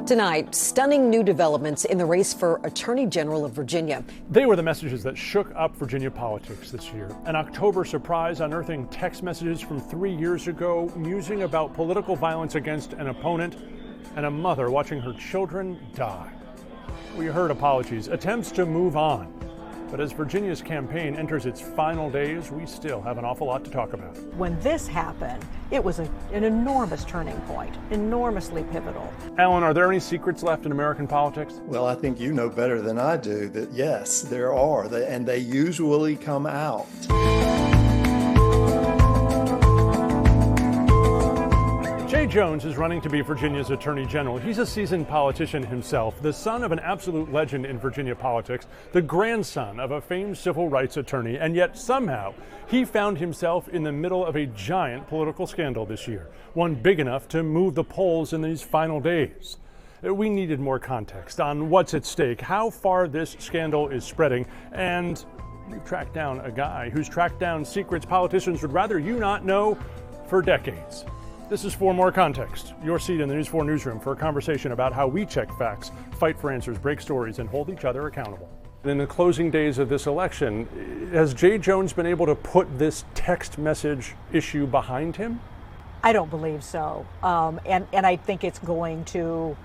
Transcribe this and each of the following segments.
Tonight, stunning new developments in the race for Attorney General of Virginia. They were the messages that shook up Virginia politics this year. An October surprise unearthing text messages from 3 years ago, musing about political violence against an opponent, and a mother watching her children die. We heard apologies, attempts to move on. But as Virginia's campaign enters its final days, we still have an awful lot to talk about. When this happened, it was an enormous turning point, enormously pivotal. Alan, are there any secrets left in American politics? Well, I think you know better than I do that, yes, there are, and they usually come out. Jay Jones is running to be Virginia's Attorney General. He's a seasoned politician himself, the son of an absolute legend in Virginia politics, the grandson of a famed civil rights attorney, and yet somehow he found himself in the middle of a giant political scandal this year, one big enough to move the polls in these final days. We needed more context on what's at stake, how far this scandal is spreading, and we've tracked down a guy who's tracked down secrets politicians would rather you not know for decades. This is For More Context, your seat in the News 4 newsroom for a conversation about how we check facts, fight for answers, break stories, and hold each other accountable. In the closing days of this election, has Jay Jones been able to put this text message issue behind him? I don't believe so. And I think it's going to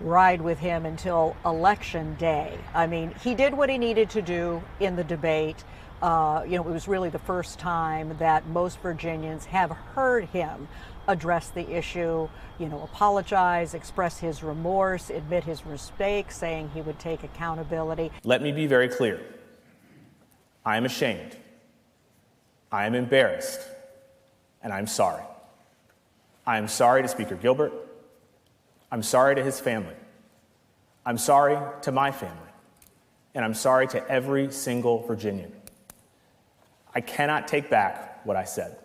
ride with him until Election Day. I mean, he did what he needed to do in the debate. It was really the first time that most Virginians have heard him address the issue, apologize, express his remorse, admit his mistakes, saying he would take accountability. Let me be very clear. I am ashamed. I am embarrassed. And I'm sorry. I am sorry to Speaker Gilbert. I'm sorry to his family. I'm sorry to my family. And I'm sorry to every single Virginian. I cannot take back what I said.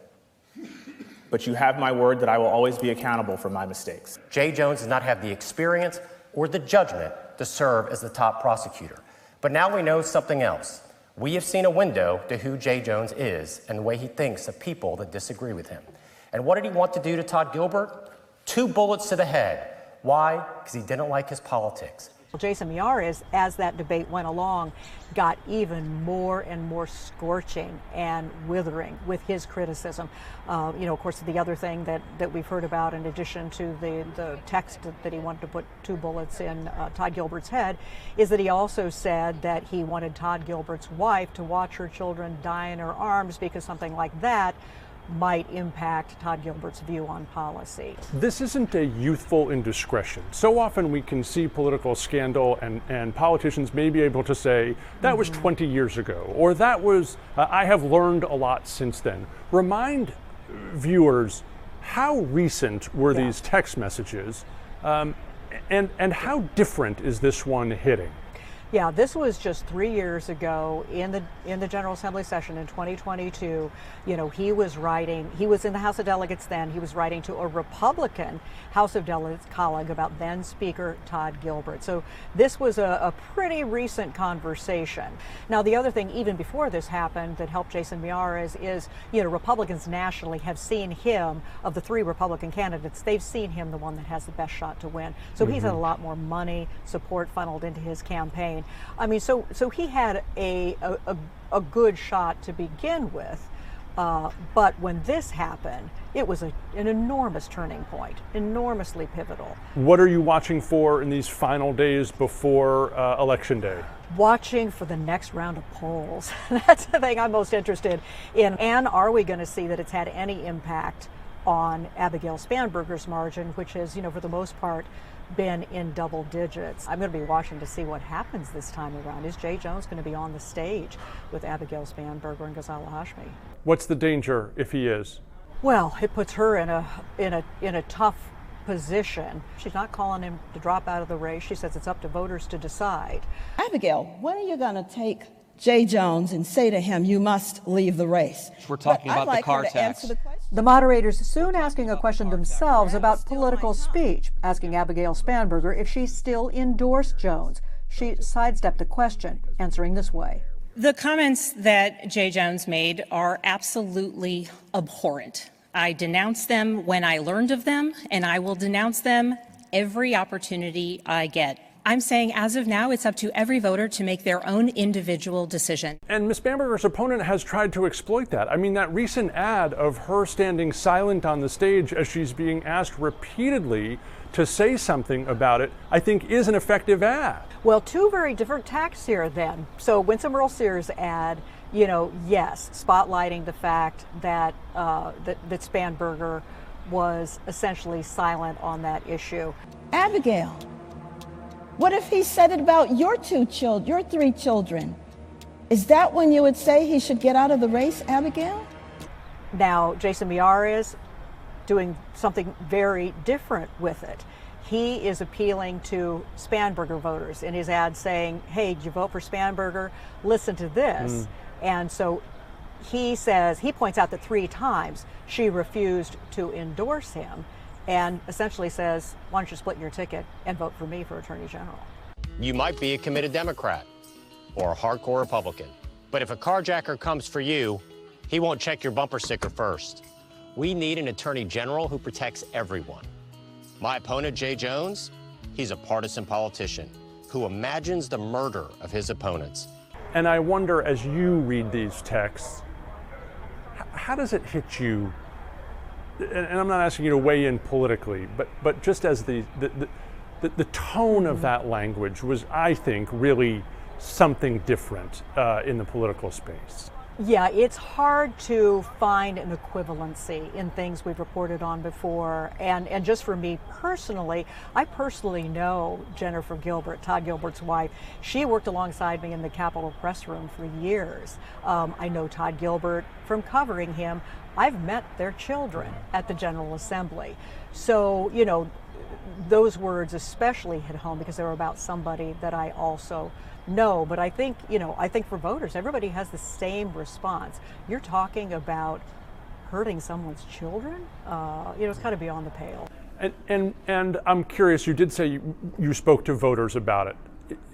But you have my word that I will always be accountable for my mistakes. Jay Jones does not have the experience or the judgment to serve as the top prosecutor. But now we know something else. We have seen a window to who Jay Jones is and the way he thinks of people that disagree with him. And what did he want to do to Todd Gilbert? 2 bullets to the head. Why? Because he didn't like his politics. Jason Miyares, as that debate went along, got even more and more scorching and withering with his criticism. Of course, the other thing that we've heard about, in addition to the text that he wanted to put 2 bullets in Todd Gilbert's head, is that he also said that he wanted Todd Gilbert's wife to watch her children die in her arms because something like that might impact Todd Gilbert's view on policy. This isn't a youthful indiscretion. So often we can see political scandal and politicians may be able to say, that was 20 years ago, or that was, I have learned a lot since then. Remind viewers, how recent were these text messages, and how different is this one hitting? Yeah, this was just 3 years ago in the General Assembly session in 2022. He was in the House of Delegates then. He was writing to a Republican House of Delegates colleague about then Speaker Todd Gilbert. So this was a pretty recent conversation. Now, the other thing, even before this happened, that helped Jason Miyares is, Republicans nationally have seen him, of the 3 Republican candidates, they've seen him the one that has the best shot to win. So he's had a lot more money, support funneled into his campaign. I mean, so he had a good shot to begin with, but when this happened, it was an enormous turning point, enormously pivotal. What are you watching for in these final days before Election Day? Watching for the next round of polls. That's the thing I'm most interested in. And are we going to see that it's had any impact on Abigail Spanberger's margin, which is, for the most part, been in double digits. I'm going to be watching to see what happens this time around. Is Jay Jones going to be on the stage with Abigail Spanberger and Ghazala Hashmi? What's the danger if he is? Well, it puts her in a tough position. She's not calling him to drop out of the race. She says it's up to voters to decide. Abigail, when are you going to take Jay Jones and say to him, you must leave the race? We're talking about the car tax. The moderators soon asking a question themselves about political speech, asking Abigail Spanberger if she still endorsed Jones. She sidestepped the question, answering this way. The comments that Jay Jones made are absolutely abhorrent. I denounced them when I learned of them, and I will denounce them every opportunity I get. I'm saying as of now, it's up to every voter to make their own individual decision. And Ms. Spanberger's opponent has tried to exploit that. I mean, that recent ad of her standing silent on the stage as she's being asked repeatedly to say something about it, I think is an effective ad. Well, two very different tacks here then. So Winsome Earle-Sears' ad, yes, spotlighting the fact that that Spanberger was essentially silent on that issue. Abigail, what if he said it about your your 3 children? Is that when you would say he should get out of the race, Abigail? Now, Jason Miyares doing something very different with it. He is appealing to Spanberger voters in his ad saying, hey, did you vote for Spanberger? Listen to this. And so he points out that 3 times she refused to endorse him, and essentially says, why don't you split your ticket and vote for me for Attorney General? You might be a committed Democrat or a hardcore Republican, but if a carjacker comes for you, he won't check your bumper sticker first. We need an Attorney General who protects everyone. My opponent, Jay Jones, he's a partisan politician who imagines the murder of his opponents. And I wonder, as you read these texts, how does it hit you? And I'm not asking you to weigh in politically, but just as the tone of that language was, I think, really something different in the political space. Yeah, it's hard to find an equivalency in things we've reported on before. And just for me personally, I personally know Jennifer Gilbert, Todd Gilbert's wife. She worked alongside me in the Capitol press room for years. I know Todd Gilbert from covering him. I've met their children at the General Assembly. So, those words especially hit home because they were about somebody that I also know. But I think, for voters, everybody has the same response. You're talking about hurting someone's children? It's kind of beyond the pale. And I'm curious, you did say you spoke to voters about it.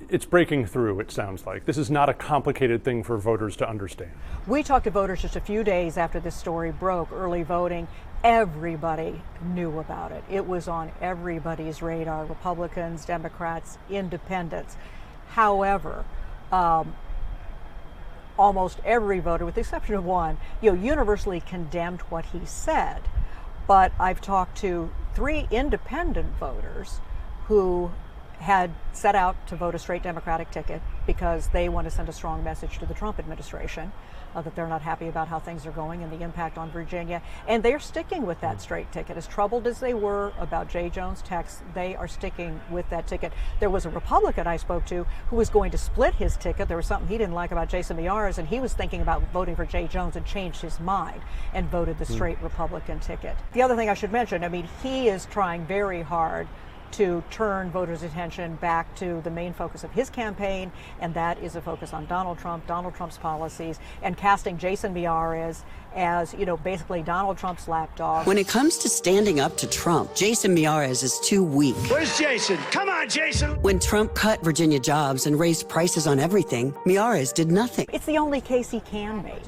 It's breaking through, it sounds like. This is not a complicated thing for voters to understand. We talked to voters just a few days after this story broke, early voting. Everybody knew about it. It was on everybody's radar, Republicans, Democrats, independents. However, almost every voter, with the exception of one, universally condemned what he said. But I've talked to 3 independent voters who had set out to vote a straight Democratic ticket because they want to send a strong message to the Trump administration that they're not happy about how things are going and the impact on Virginia. And they're sticking with that straight ticket. As troubled as they were about Jay Jones' text, they are sticking with that ticket. There was a Republican I spoke to who was going to split his ticket. There was something he didn't like about Jason Miyares, and he was thinking about voting for Jay Jones and changed his mind and voted the straight Republican ticket. The other thing I should mention, he is trying very hard to turn voters' attention back to the main focus of his campaign, and that is a focus on Donald Trump, Donald Trump's policies, and casting Jason Miyares as, basically Donald Trump's lapdog. When it comes to standing up to Trump, Jason Miyares is too weak. Where's Jason? Come on, Jason! When Trump cut Virginia jobs and raised prices on everything, Miyares did nothing. It's the only case he can make.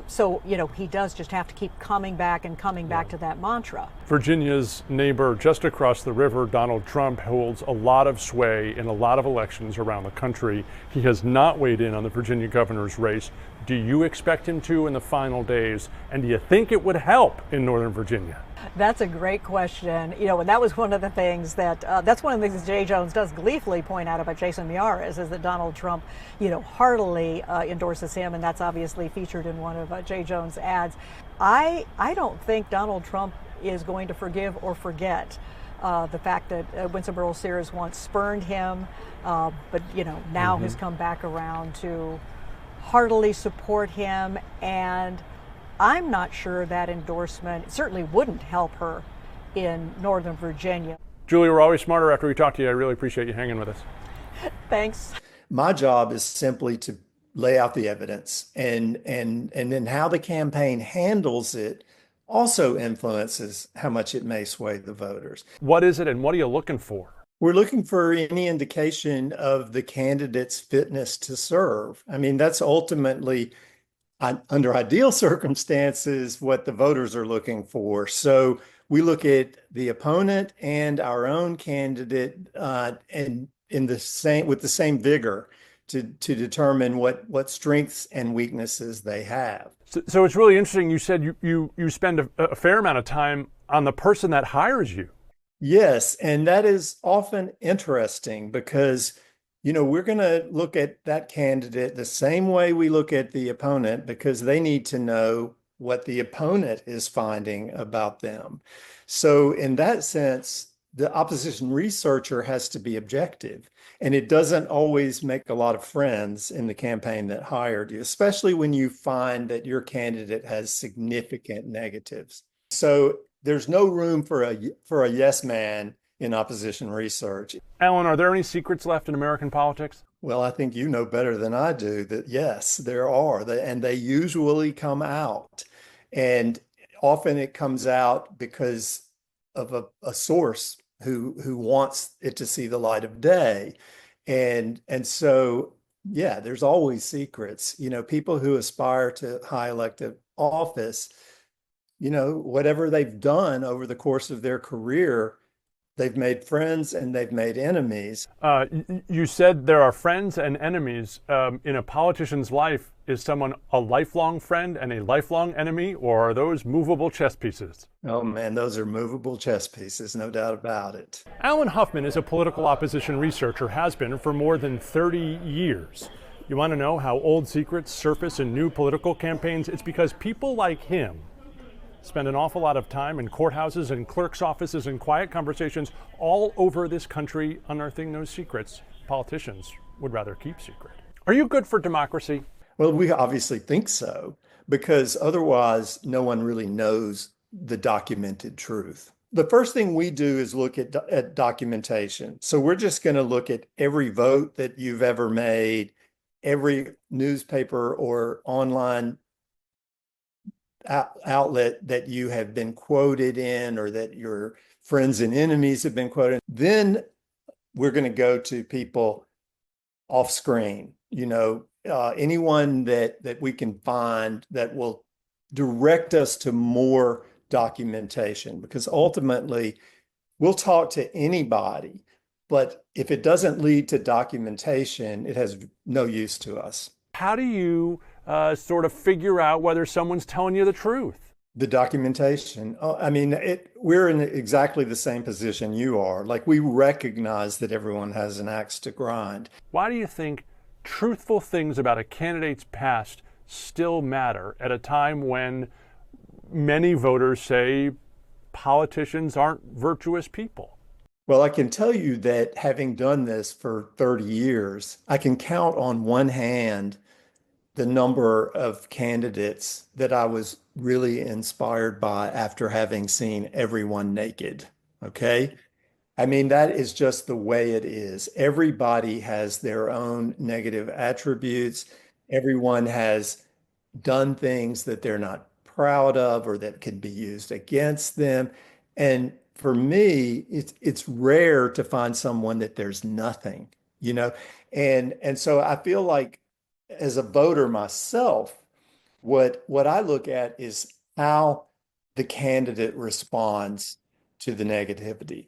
So, he does just have to keep coming back to that mantra. Virginia's neighbor just across the river, Donald Trump, holds a lot of sway in a lot of elections around the country. He has not weighed in on the Virginia governor's race. Do you expect him to in the final days? And do you think it would help in Northern Virginia? That's a great question. And that was one of the things that's one of the things Jay Jones does gleefully point out about Jason Miyares, is that Donald Trump, heartily endorses him, and that's obviously featured in one of Jay Jones' ads. I don't think Donald Trump is going to forgive or forget the fact that Winsome Earle-Sears once spurned him, but now has come back around to heartily support him. And I'm not sure that endorsement certainly wouldn't help her in Northern Virginia. Julie, we're always smarter after we talk to you. I really appreciate you hanging with us. Thanks. My job is simply to lay out the evidence, and then how the campaign handles it also influences how much it may sway the voters. What is it, and what are you looking for? We're looking for any indication of the candidate's fitness to serve. That's ultimately, under ideal circumstances, what the voters are looking for. So we look at the opponent and our own candidate and in the same with the same vigor to determine what strengths and weaknesses they have. So it's really interesting. You said you spend a fair amount of time on the person that hires you. Yes, and that is often interesting because, we're going to look at that candidate the same way we look at the opponent because they need to know what the opponent is finding about them. So in that sense, the opposition researcher has to be objective, and it doesn't always make a lot of friends in the campaign that hired you, especially when you find that your candidate has significant negatives. So there's no room for a yes man in opposition research. Alan, are there any secrets left in American politics? Well, I think you know better than I do that yes, there are, and they usually come out. And often it comes out because of a source who wants it to see the light of day. And so, yeah, there's always secrets. People who aspire to high elective office, whatever they've done over the course of their career, they've made friends and they've made enemies. You said there are friends and enemies. In a politician's life, is someone a lifelong friend and a lifelong enemy, or are those movable chess pieces? Oh man, those are movable chess pieces, no doubt about it. Alan Huffman is a political opposition researcher, has been for more than 30 years. You want to know how old secrets surface in new political campaigns? It's because people like him spend an awful lot of time in courthouses and clerks' offices and quiet conversations all over this country unearthing those secrets politicians would rather keep secret. Are you good for democracy? Well, we obviously think so, because otherwise no one really knows the documented truth. The first thing we do is look at documentation. So we're just going to look at every vote that you've ever made, every newspaper or online outlet that you have been quoted in, or that your friends and enemies have been quoted. Then we're going to go to people off screen, anyone that we can find that will direct us to more documentation, because ultimately we'll talk to anybody, but if it doesn't lead to documentation, it has no use to us. How do you sort of figure out whether someone's telling you the truth? The documentation. We're in exactly the same position you are. Like, we recognize that everyone has an axe to grind. Why do you think truthful things about a candidate's past still matter at a time when many voters say politicians aren't virtuous people? Well, I can tell you that having done this for 30 years, I can count on one hand the number of candidates that I was really inspired by after having seen everyone naked. Okay. That is just the way it is. Everybody has their own negative attributes. Everyone has done things that they're not proud of or that can be used against them. And for me, it's rare to find someone that there's nothing, and so I feel like, as a voter myself, what I look at is how the candidate responds to the negativity.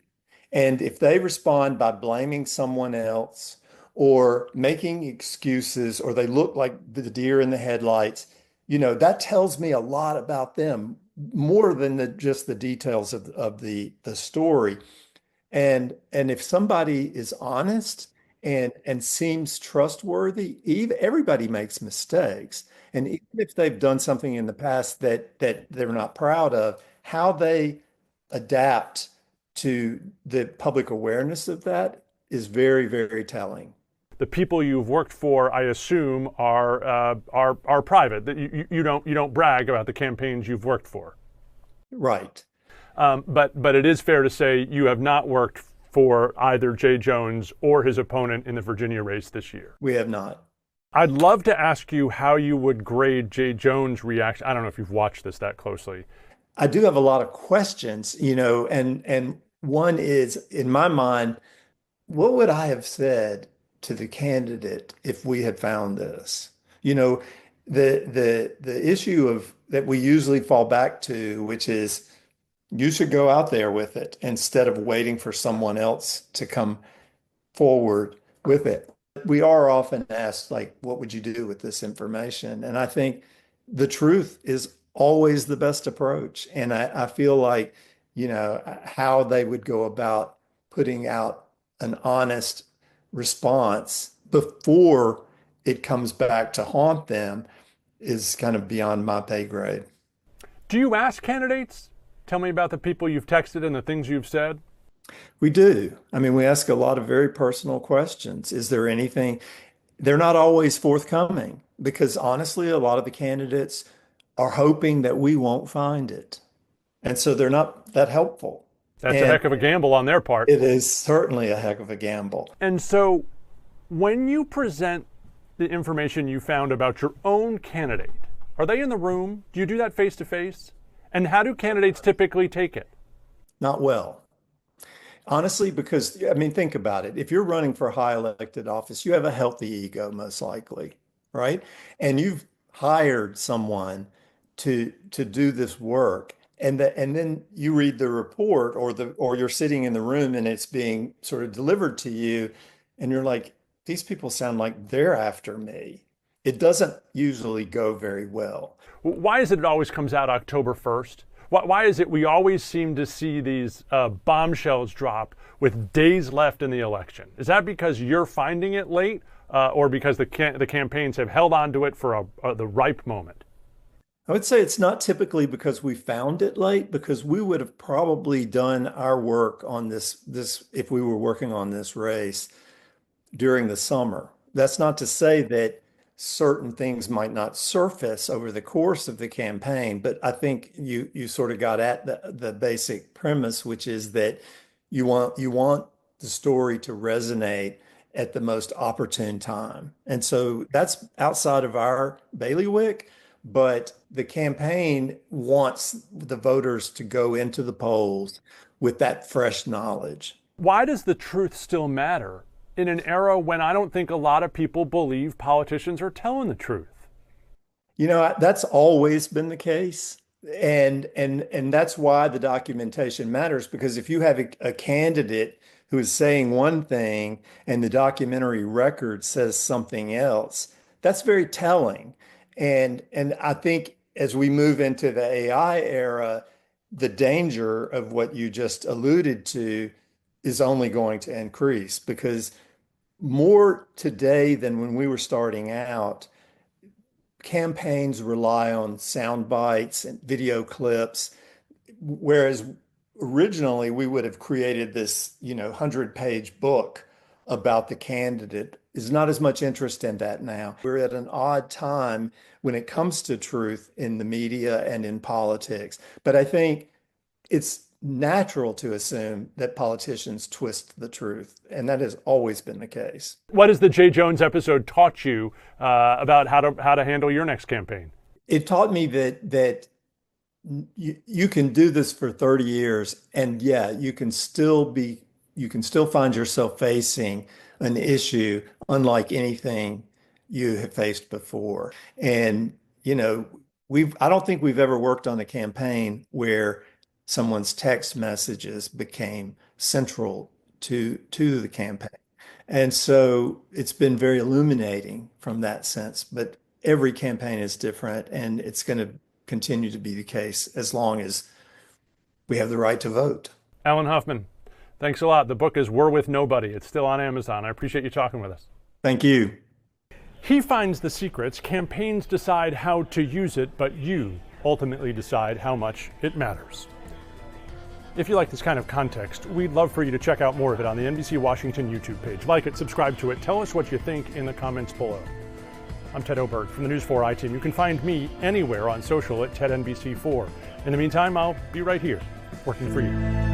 And if they respond by blaming someone else or making excuses, or they look like the deer in the headlights, that tells me a lot about them, more than just the details of the story. And if somebody is honest and seems trustworthy, everybody makes mistakes. And even if they've done something in the past that they're not proud of, how they adapt to the public awareness of that is very, very telling. The people you've worked for, I assume, are private. That you don't brag about the campaigns you've worked for. Right. But it is fair to say you have not worked for either Jay Jones or his opponent in the Virginia race this year. We have not. I'd love to ask you how you would grade Jay Jones' reaction. I don't know if you've watched this that closely. I do have a lot of questions, and one is, in my mind, what would I have said to the candidate if we had found this? The issue of that we usually fall back to, which is, You should go out there with it instead of waiting for someone else to come forward with it. We are often asked, like, what would you do with this information? And I think the truth is always the best approach. And I feel like, how they would go about putting out an honest response before it comes back to haunt them is kind of beyond my pay grade. Do you ask candidates? Tell me about the people you've texted and the things you've said. We do. I mean, we ask a lot of very personal questions. Is there anything? They're not always forthcoming because honestly, a lot of the candidates are hoping that we won't find it. And so they're not that helpful. That's a heck of a gamble on their part. It is certainly a heck of a gamble. And so when you present the information you found about your own candidate, are they in the room? Do you do that face to face? And how do candidates typically take it? Not well. Honestly, because, I mean, think about it. If you're running for a high elected office, you have a healthy ego, most likely, right? And you've hired someone to do this work. And then you read the report or you're sitting in the room and it's being sort of delivered to you. And you're like, these people sound like they're after me. It doesn't usually go very well. Why is it always comes out October 1st? Why is it we always seem to see these bombshells drop with days left in the election? Is that because you're finding it late or because the campaigns have held on to it for the ripe moment? I would say it's not typically because we found it late, because we would have probably done our work on this if we were working on this race during the summer. That's not to say that certain things might not surface over the course of the campaign, but I think you sort of got at the basic premise, which is that you want the story to resonate at the most opportune time. And so that's outside of our bailiwick, but the campaign wants the voters to go into the polls with that fresh knowledge. Why does the truth still matter in an era when I don't think a lot of people believe politicians are telling the truth? That's always been the case. And that's why the documentation matters, because if you have a candidate who is saying one thing and the documentary record says something else, that's very telling. And I think as we move into the AI era, the danger of what you just alluded to is only going to increase, because more today than when we were starting out, campaigns rely on sound bites and video clips, whereas originally we would have created this, 100-page book about the candidate. Is not as much interest in that now. We're at an odd time when it comes to truth in the media and in politics. But I think it's natural to assume that politicians twist the truth, and that has always been the case. What has the Jay Jones episode taught you about how to handle your next campaign? It taught me that you can do this for 30 years, and you can still find yourself facing an issue unlike anything you have faced before. And I don't think we've ever worked on a campaign where someone's text messages became central to the campaign. And so it's been very illuminating from that sense, but every campaign is different, and it's going to continue to be the case as long as we have the right to vote. Alan Huffman, thanks a lot. The book is We're With Nobody. It's still on Amazon. I appreciate you talking with us. Thank you. He finds the secrets. Campaigns decide how to use it, but you ultimately decide how much it matters. If you like this kind of context, we'd love for you to check out more of it on the NBC Washington YouTube page. Like it, subscribe to it, tell us what you think in the comments below. I'm Ted Oberg from the News 4 I-Team. You can find me anywhere on social at TedNBC4. In the meantime, I'll be right here, working for you.